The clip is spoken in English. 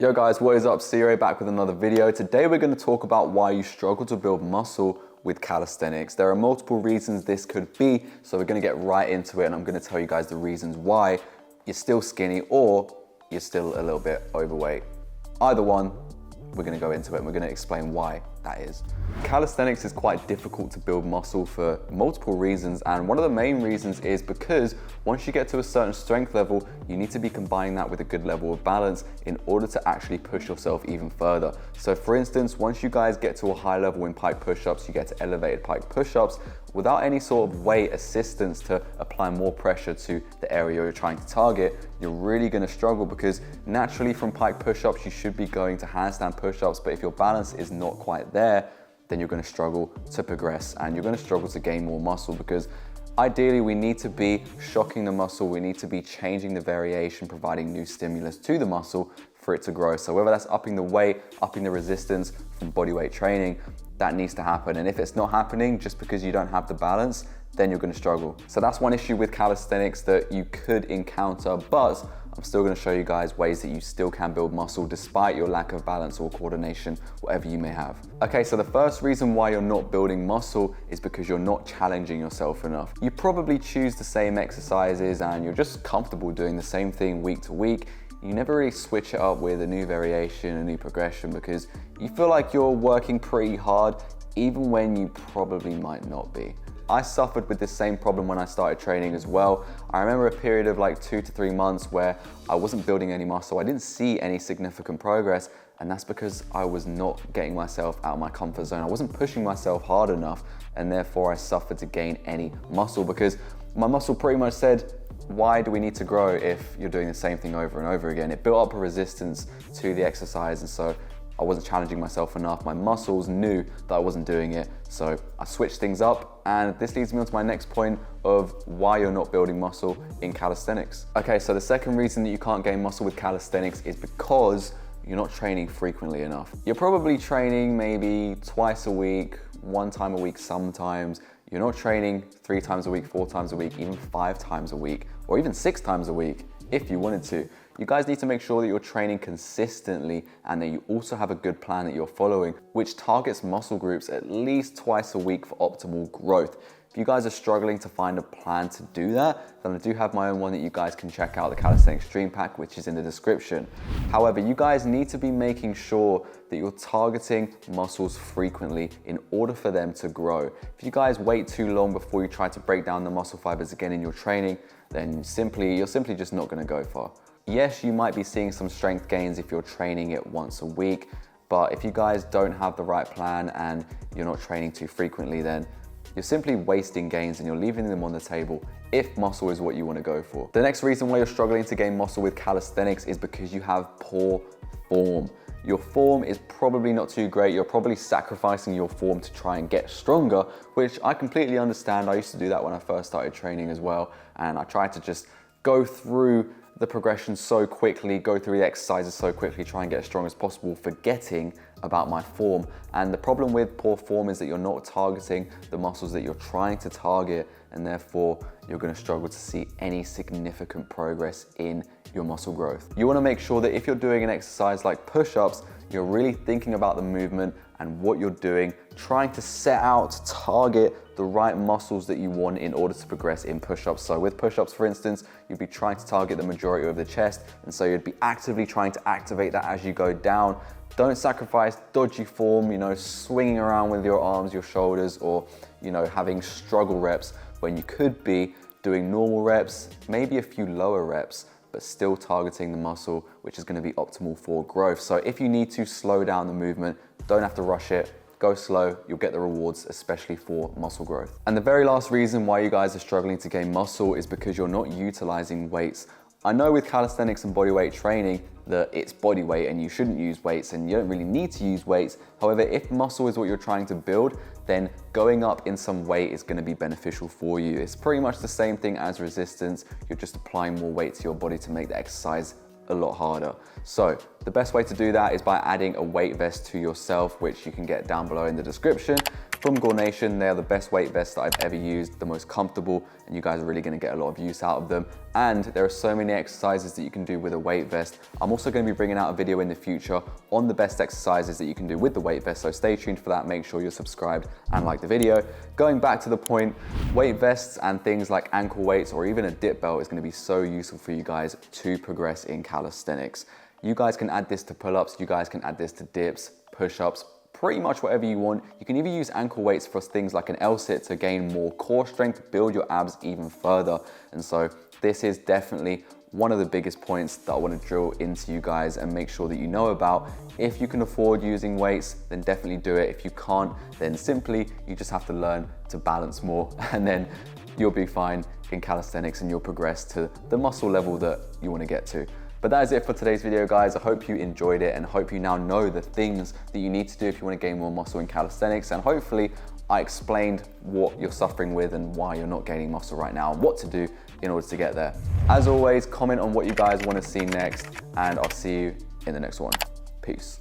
Yo guys, what is up? Ciro back with another video. Today we're going to talk about why you struggle to build muscle with calisthenics. There are multiple reasons this could be, so we're going to get right into it and I'm going to tell you guys the reasons why you're still skinny or you're still a little bit overweight. Either one, we're going to go into it and we're going to explain why that is. Calisthenics is quite difficult to build muscle for multiple reasons, and one of the main reasons is because once you get to a certain strength level, you need to be combining that with a good level of balance in order to actually push yourself even further. So for instance, once you guys get to a high level in pike push-ups, you get to elevated pike push-ups, without any sort of weight assistance to apply more pressure to the area you're trying to target, you're really going to struggle, because naturally from pike push-ups you should be going to handstand push-ups, but if your balance is not quite there, then you're going to struggle to progress and you're going to struggle to gain more muscle, because ideally we need to be shocking the muscle, we need to be changing the variation, providing new stimulus to the muscle for it to grow. So whether that's upping the weight, upping the resistance from bodyweight training, that needs to happen. And if it's not happening just because you don't have the balance, then you're going to struggle. So that's one issue with calisthenics that you could encounter, but I'm still going to show you guys ways that you still can build muscle despite your lack of balance or coordination, whatever you may have. Okay, so the first reason why you're not building muscle is because you're not challenging yourself enough. You probably choose the same exercises and you're just comfortable doing the same thing week to week. You never really switch it up with a new variation, a new progression, because you feel like you're working pretty hard even when you probably might not be. I suffered with this same problem when I started training as well. I remember a period of like 2 to 3 months where I wasn't building any muscle. I didn't see any significant progress, and that's because I was not getting myself out of my comfort zone. I wasn't pushing myself hard enough, and therefore I suffered to gain any muscle, because my muscle pretty much said, why do we need to grow if you're doing the same thing over and over again? It built up a resistance to the exercise, and so I wasn't challenging myself enough. My muscles knew that I wasn't doing it, so I switched things up, and this leads me on to my next point of why you're not building muscle in calisthenics. Okay, so the second reason that you can't gain muscle with calisthenics is because you're not training frequently enough. You're probably training maybe twice a week, 1 time a week sometimes. You're not training 3 times a week, 4 times a week, even 5 times a week, or even 6 times a week if you wanted to. You guys need to make sure that you're training consistently and that you also have a good plan that you're following, which targets muscle groups at least twice a week for optimal growth. If you guys are struggling to find a plan to do that, then I do have my own one that you guys can check out, the Calisthenics Dream Pack, which is in the description. However, you guys need to be making sure that you're targeting muscles frequently in order for them to grow. If you guys wait too long before you try to break down the muscle fibers again in your training, then you're simply just not going to go far. Yes, you might be seeing some strength gains if you're training it once a week, but if you guys don't have the right plan and you're not training too frequently, then you're simply wasting gains and you're leaving them on the table if muscle is what you want to go for. The next reason why you're struggling to gain muscle with calisthenics is because you have poor form. Your form is probably not too great. You're probably sacrificing your form to try and get stronger, which I completely understand. I used to do that when I first started training as well, and I tried to just go through the progression so quickly, go through the exercises so quickly, try and get as strong as possible, forgetting about my form. And the problem with poor form is that you're not targeting the muscles that you're trying to target, and therefore you're going to struggle to see any significant progress in your muscle growth. You want to make sure that if you're doing an exercise like push-ups, you're really thinking about the movement and what you're doing, trying to set out to target the right muscles that you want in order to progress in push-ups. So with push-ups, for instance, you'd be trying to target the majority of the chest, and so you'd be actively trying to activate that as you go down. Don't sacrifice dodgy form, swinging around with your arms, your shoulders, or, having struggle reps when you could be doing normal reps, maybe a few lower reps, but still targeting the muscle, which is going to be optimal for growth. So if you need to slow down the movement, don't have to rush it, go slow, you'll get the rewards, especially for muscle growth. And the very last reason why you guys are struggling to gain muscle is because you're not utilizing weights. I know with calisthenics and bodyweight training that it's body weight and you shouldn't use weights and you don't really need to use weights. However, if muscle is what you're trying to build, then going up in some weight is going to be beneficial for you. It's pretty much the same thing as resistance. You're just applying more weight to your body to make the exercise a lot harder. So the best way to do that is by adding a weight vest to yourself, which you can get down below in the description. from Gore Nation. They are the best weight vests that I've ever used, the most comfortable, and you guys are really gonna get a lot of use out of them. And there are so many exercises that you can do with a weight vest. I'm also gonna be bringing out a video in the future on the best exercises that you can do with the weight vest, so stay tuned for that. Make sure you're subscribed and like the video. Going back to the point, weight vests and things like ankle weights or even a dip belt is gonna be so useful for you guys to progress in calisthenics. You guys can add this to pull-ups, you guys can add this to dips, push-ups, pretty much whatever you want. You can even use ankle weights for things like an L-sit to gain more core strength, build your abs even further. And so this is definitely one of the biggest points that I want to drill into you guys and make sure that you know about. If you can afford using weights, then definitely do it. If you can't, then simply you just have to learn to balance more, and then you'll be fine in calisthenics and you'll progress to the muscle level that you want to get to. But that is it for today's video, guys. I hope you enjoyed it and hope you now know the things that you need to do if you want to gain more muscle in calisthenics. And hopefully I explained what you're suffering with and why you're not gaining muscle right now and what to do in order to get there. As always, comment on what you guys want to see next, and I'll see you in the next one. Peace.